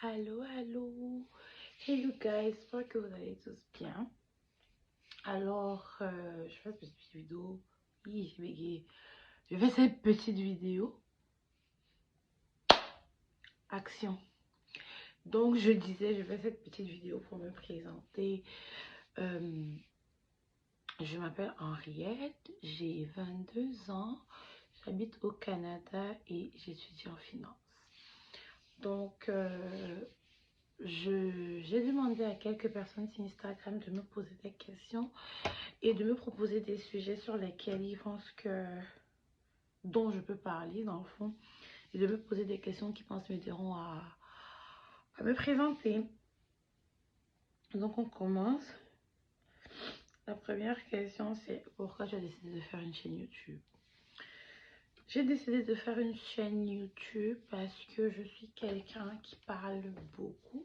Allô, allô. Hey you guys, j'espère que vous allez tous bien. Alors, je fais cette petite vidéo. Oui, j'ai bégayé. Je fais cette petite vidéo. Action. Donc, je disais, je fais cette petite vidéo pour me présenter. Je m'appelle Henriette, j'ai 22 ans. J'habite au Canada et j'étudie en finance. Donc, j'ai demandé à quelques personnes sur Instagram de me poser des questions et de me proposer des sujets sur lesquels ils pensent dont je peux parler dans le fond, et de me poser des questions qui pensent m'aideront à me présenter. Donc on commence. La première question, c'est pourquoi j'ai décidé de faire une chaîne YouTube. J'ai décidé de faire une chaîne YouTube parce que je suis quelqu'un qui parle beaucoup.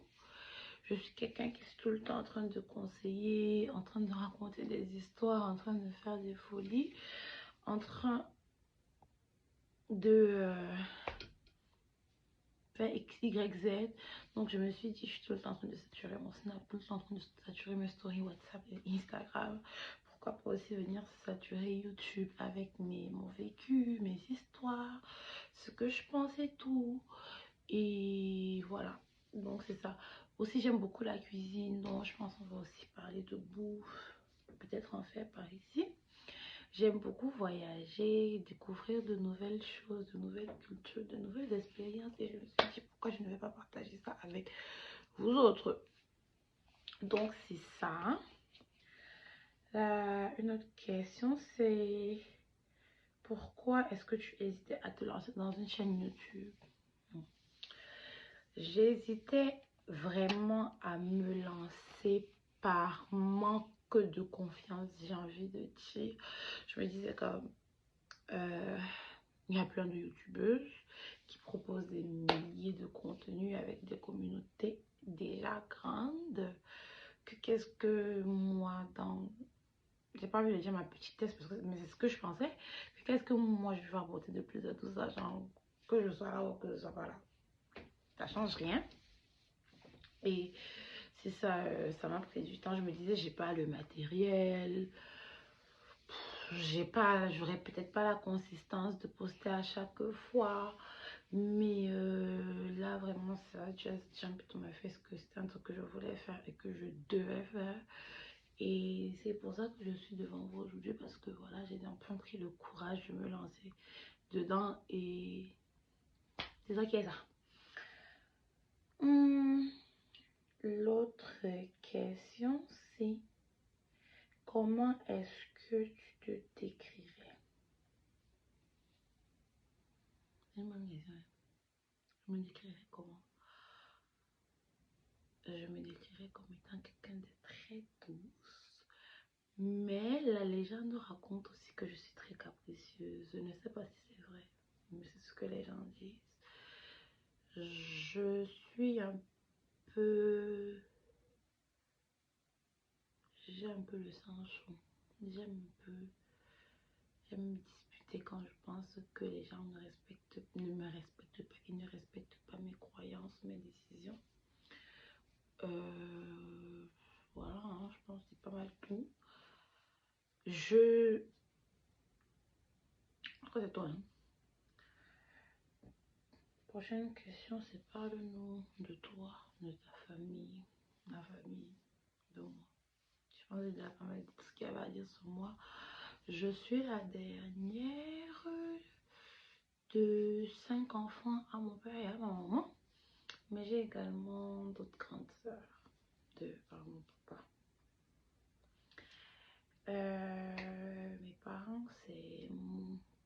Je suis quelqu'un qui est tout le temps en train de conseiller, en train de raconter des histoires, en train de faire des folies, en train de faire X, Y, Z. Donc je me suis dit, je suis tout le temps en train de saturer mon Snap, tout le temps en train de saturer mes stories WhatsApp et Instagram. Pourquoi pas aussi venir saturer YouTube avec mon vécu, mes histoires, ce que je pense et tout. Et voilà, donc c'est ça. Aussi j'aime beaucoup la cuisine, donc je pense qu'on va aussi parler de bouffe, peut-être en faire par ici. J'aime beaucoup voyager, découvrir de nouvelles choses, de nouvelles cultures, de nouvelles expériences. Et je me suis dit, pourquoi je ne vais pas partager ça avec vous autres? Donc, c'est ça. Une autre question, c'est pourquoi est-ce que tu hésitais à te lancer dans une chaîne YouTube? J'hésitais vraiment à me lancer par manque de confiance, j'ai envie de dire. Je me disais comme... il y a plein de youtubeuses qui proposent des milliers de contenus avec des communautés déjà grandes. Qu'est-ce que moi, j'ai pas envie de dire ma petitesse, mais c'est ce que je pensais. Qu'est-ce que moi je vais apporter de plus à tout ça, genre que je sois là ou que je sois pas là. Ça change rien. Et c'est ça, ça m'a pris du temps. Je me disais, j'ai pas le matériel. J'aurais peut-être pas la consistance de poster à chaque fois. Mais là, vraiment, ça a just jump to my face que c'était un truc que je voulais faire et que je devais faire. Et c'est pour ça que je suis devant vous aujourd'hui parce que voilà, j'ai enfin pris le courage de me lancer dedans et c'est ça qui est ça. L'autre question, c'est comment est-ce que tu te décrirais? Je me décrirais comment? Je me décrirais comme étant quelqu'un de très douce. Mais la légende raconte aussi que je suis très capricieuse. Je ne sais pas si c'est vrai, mais c'est ce que les gens disent. Je suis un peu... J'ai un peu le sang chaud. J'aime me disputer quand je pense que les gens ne me respectent pas. Ils ne respectent pas mes croyances, mes décisions. Voilà, hein, je pense que c'est pas mal tout. Après, c'est toi, hein. Prochaine question, c'est parle-nous de toi, de ta famille, ma famille, de moi. Je pense que j'ai déjà pas mal de ce qu'il y avait à dire sur moi. Je suis la dernière de 5 enfants à mon père et à ma maman. Mais j'ai également d'autres grandes sœurs par mon papa. Mes parents, c'est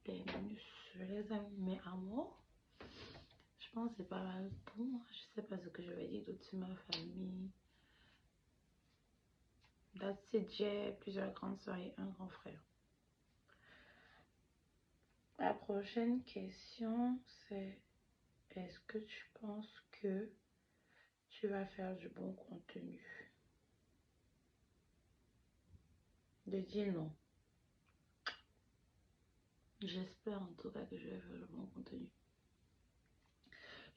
des minus, je les aime, mais amour. Je pense que c'est pas mal pour moi. Je sais pas ce que je vais dire d'autre sur ma famille. That's it, j'ai plusieurs grandes soeurs et un grand frère. La prochaine question, c'est est-ce que tu penses que tu vas faire du bon contenu? De dire non. J'espère en tout cas que je vais faire le bon contenu.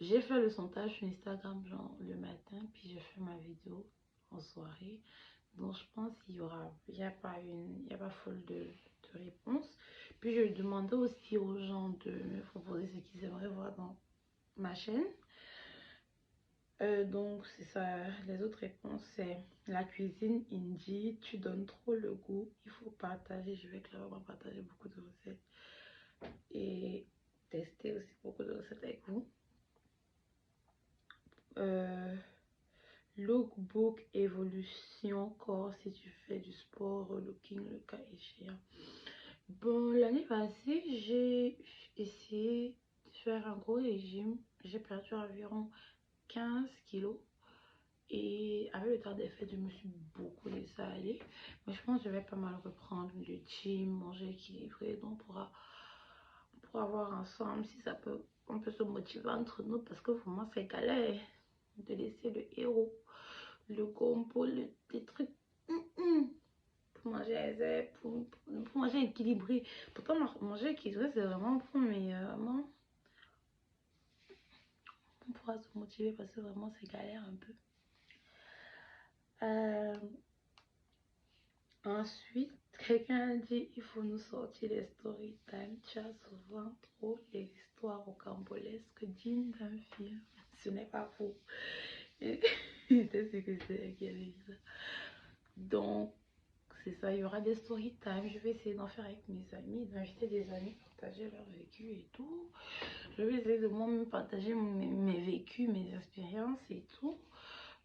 J'ai fait le sondage sur Instagram genre le matin, puis j'ai fait ma vidéo en soirée. Donc je pense qu'il y a pas foule de réponses. Puis je demandais aussi aux gens de me proposer ce qu'ils aimeraient voir dans ma chaîne. Donc c'est ça, les autres réponses c'est la cuisine indie, tu donnes trop le goût, il faut partager, je vais clairement partager beaucoup de recettes et tester aussi beaucoup de recettes avec vous. Lookbook évolution corps si tu fais du sport, relooking le cas échéant. Bon, l'année passée j'ai essayé de faire un gros régime, j'ai perdu environ 15 kilos. Et avec le temps des fêtes, je me suis beaucoup laissé aller. Mais je pense que je vais pas mal reprendre le gym, manger équilibré. Donc on pourra voir ensemble si ça peut, on peut se motiver entre nous. Parce que vraiment, c'est galère de laisser le héros, le gombo, les trucs pour manger aisé, pour manger équilibré. Pourtant, manger équilibré, c'est vraiment bon. Mais vraiment, on pourra se motiver parce que vraiment, c'est galère un peu. Ensuite, quelqu'un a dit il faut nous sortir les story time. Tu as souvent trop les histoires rocambolesques dignes d'un film. Ce n'est pas faux. C'est ce que c'est qui a dit ça. Donc, c'est ça, il y aura des story time. Je vais essayer d'en faire avec mes amis, d'inviter des amis, partager leur vécu et tout. Je vais essayer de moi-même partager mes vécus, mes expériences et tout.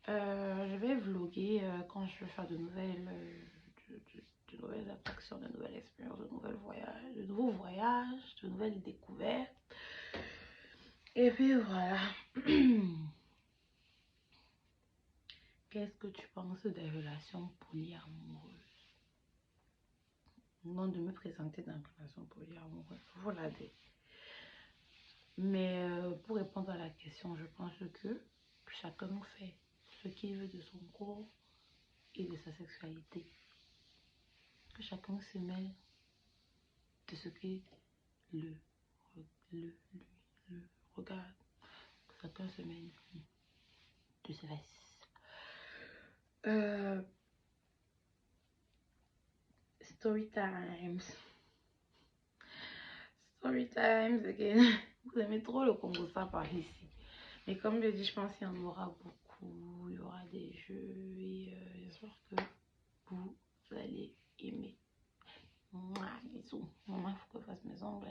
Je vais vlogger quand je vais faire de nouvelles attractions, de nouvelles expériences, de nouveaux voyages, de nouvelles découvertes. Et puis voilà. Qu'est-ce que tu penses des relations polyamoureuses? Non, de me présenter dans une relation polyamoureuse. Voilà. Mais pour répondre à la question, je pense que chacun fait ce qu'il veut de son corps et de sa sexualité. Que chacun se mêle de ce qui le regarde. Que chacun se mêle de ses fesses. Story times. Story times again. Vous aimez trop le Congo ça par ici. Mais comme je dis, je pense qu'il y en aura beaucoup. Il y aura des jeux et j'espère que vous allez aimer. Mouah, bisous. Maman, il faut que je fasse mes ongles.